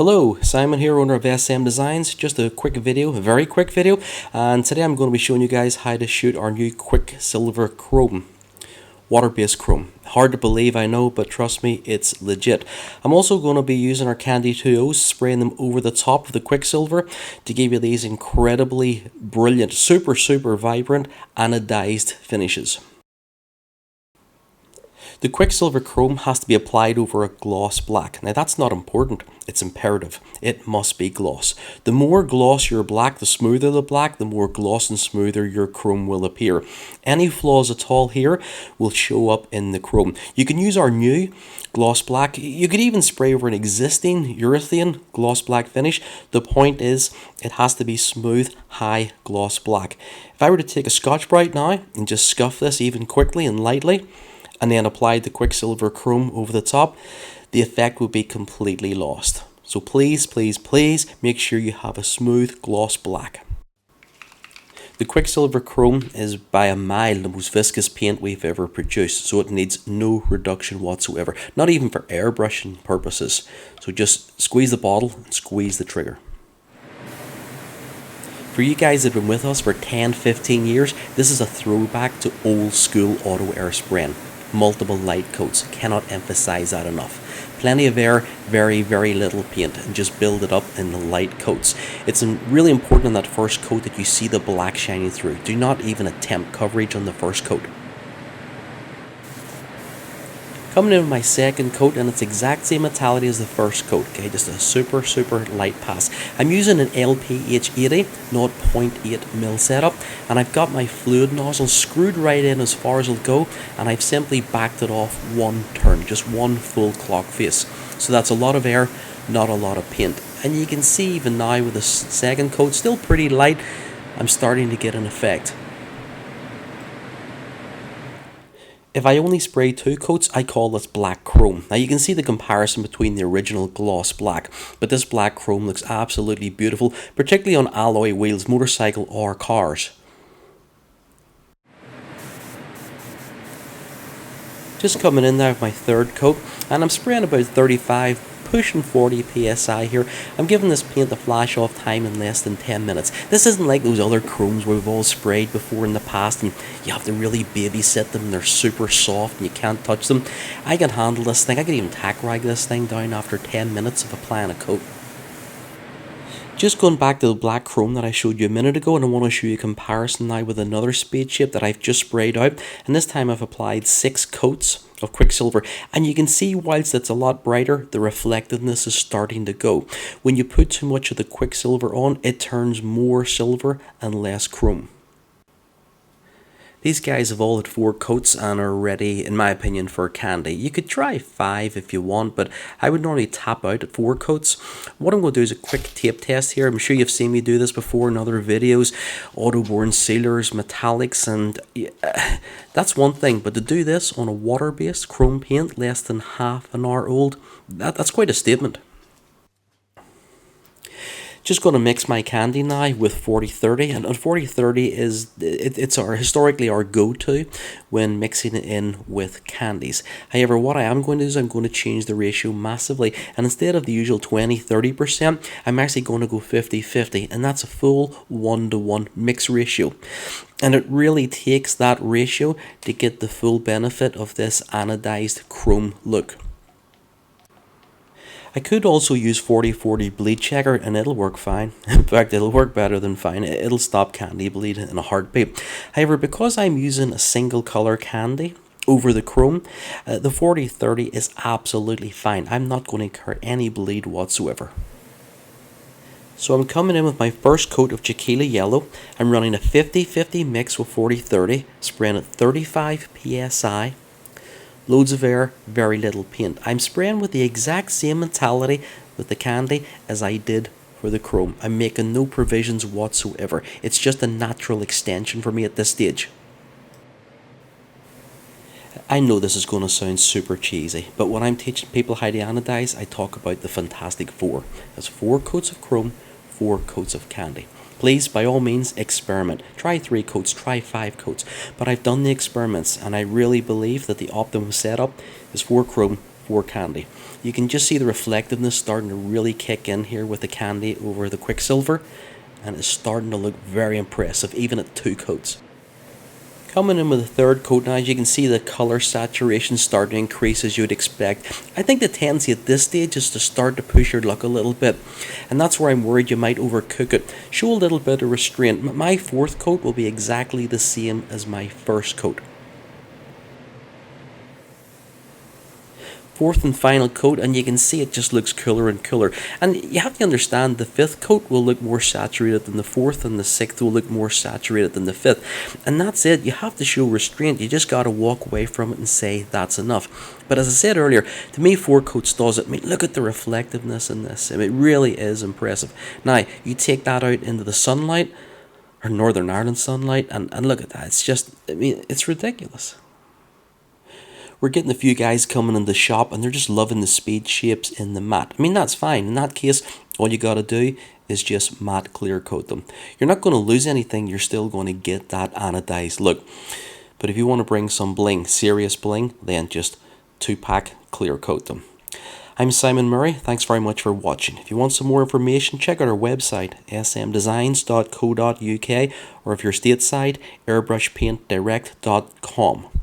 Hello, Simon here, owner of SM Designs. Just a quick video, a very quick video, and today I'm going to be showing you guys how to shoot our new Quicksilver chrome, water-based chrome. Hard to believe, I know, but trust me, it's legit. I'm also going to be using our Candy 2Os, spraying them over the top of the Quicksilver to give you these incredibly brilliant, super vibrant anodized finishes. The Quicksilver chrome has to be applied over a gloss black. Now that's not important, it's imperative. It must be gloss. The more gloss your black, the smoother the black, the more gloss and smoother your chrome will appear. Any flaws at all here will show up in the chrome. You can use our new gloss black. You could even spray over an existing urethane gloss black finish. The point is, it has to be smooth, high gloss black. If I were to take a Scotch-Brite now and just scuff this even quickly and lightly, and then applied the Quicksilver chrome over the top, the effect would be completely lost. So please make sure you have a smooth gloss black. The Quicksilver chrome is by a mile the most viscous paint we've ever produced, so it needs no reduction whatsoever, not even for airbrushing purposes. So just squeeze the bottle and squeeze the trigger. For you guys that have been with us for 10-15 years, this is a throwback to old school auto air spraying. Multiple light coats, cannot emphasize that enough. Plenty of air, very little paint, and just build it up in the light coats. It's really important in that first coat that you see the black shining through. Do not even attempt coverage on the first coat. Coming in with my second coat, and it's exact same mentality as the first coat, okay, just a super light pass. I'm using an LPH80 0.8mm setup, and I've got my fluid nozzle screwed right in as far as it'll go, and I've simply backed it off one turn, just one full clock face. So that's a lot of air, not a lot of paint. And you can see even now with the second coat, still pretty light, I'm starting to get an effect. If I only spray two coats, I call this black chrome. Now you can see the comparison between the original gloss black, but this black chrome looks absolutely beautiful, particularly on alloy wheels, motorcycle or cars. Just coming in there with my third coat, and I'm spraying about 35, pushing 40 psi here. I'm giving this paint a flash off time in less than 10 minutes. This isn't like those other chromes where we've all sprayed before in the past and you have to really babysit them and they're super soft and you can't touch them. I can handle this thing. I can even tack rag this thing down after 10 minutes of applying a coat. Just going back to the black chrome that I showed you a minute ago, and I want to show you a comparison now with another spade shape that I've just sprayed out, and this time I've applied 6 coats of Quicksilver, and you can see whilst it's a lot brighter, the reflectiveness is starting to go. When you put too much of the Quicksilver on, it turns more silver and less chrome. These guys have all had 4 coats and are ready, in my opinion, for candy. You could try 5 if you want, but I would normally tap out at 4 coats. What I'm going to do is a quick tape test here. I'm sure you've seen me do this before in other videos. Auto-borne sealers, metallics, and that's one thing. But to do this on a water-based chrome paint less than half an hour old, that's quite a statement. Just going to mix my candy now with 40-30, and 40-30 is it's historically our go-to when mixing it in with candies. However, what I am going to do is I'm going to change the ratio massively, and instead of the usual 20-30%, I'm actually going to go 50-50, and that's a full 1-to-1 mix ratio. And it really takes that ratio to get the full benefit of this anodized chrome look. I could also use 40-40 bleed checker and it'll work fine. In fact, it'll work better than fine. It'll stop candy bleed in a heartbeat. However, because I'm using a single color candy over the chrome, the 40-30 is absolutely fine. I'm not going to incur any bleed whatsoever. So I'm coming in with my first coat of Tequila Yellow. I'm running a 50-50 mix with 40-30, spraying at 35 psi. Loads of air, very little paint. I'm spraying with the exact same mentality with the candy as I did for the chrome. I'm making no provisions whatsoever. It's just a natural extension for me at this stage. I know this is going to sound super cheesy, but when I'm teaching people how to anodize, I talk about the Fantastic Four. That's 4 coats of chrome, 4 coats of candy. Please, by all means, experiment. Try 3 coats, try 5 coats. But I've done the experiments, and I really believe that the optimum setup is 4 chrome, 4 candy. You can just see the reflectiveness starting to really kick in here with the candy over the Quicksilver, and it's starting to look very impressive even at 2 coats. Coming in with the third coat now, as you can see the colour saturation starting to increase as you would expect. I think the tendency at this stage is to start to push your luck a little bit, and that's where I'm worried you might overcook it. Show a little bit of restraint. My 4th coat will be exactly the same as my 1st coat. 4th and final coat, and you can see it just looks cooler and cooler. And you have to understand the 5th coat will look more saturated than the 4th, and the 6th will look more saturated than the 5th. And that's it. You have to show restraint. You just got to walk away from it and say that's enough. But as I said earlier, to me 4 coats does it. I mean, look at the reflectiveness in this. I mean, it really is impressive. Now, you take that out into the sunlight, or Northern Ireland sunlight, and look at that. It's just, I mean, it's ridiculous. We're getting a few guys coming in the shop and they're just loving the speed shapes in the matte. I mean, that's fine. In that case, all you got to do is just matte clear coat them. You're not going to lose anything. You're still going to get that anodized look. But if you want to bring some bling, serious bling, then just 2-pack clear coat them. I'm Simon Murray. Thanks very much for watching. If you want some more information, check out our website, smdesigns.co.uk, or if you're stateside, airbrushpaintdirect.com.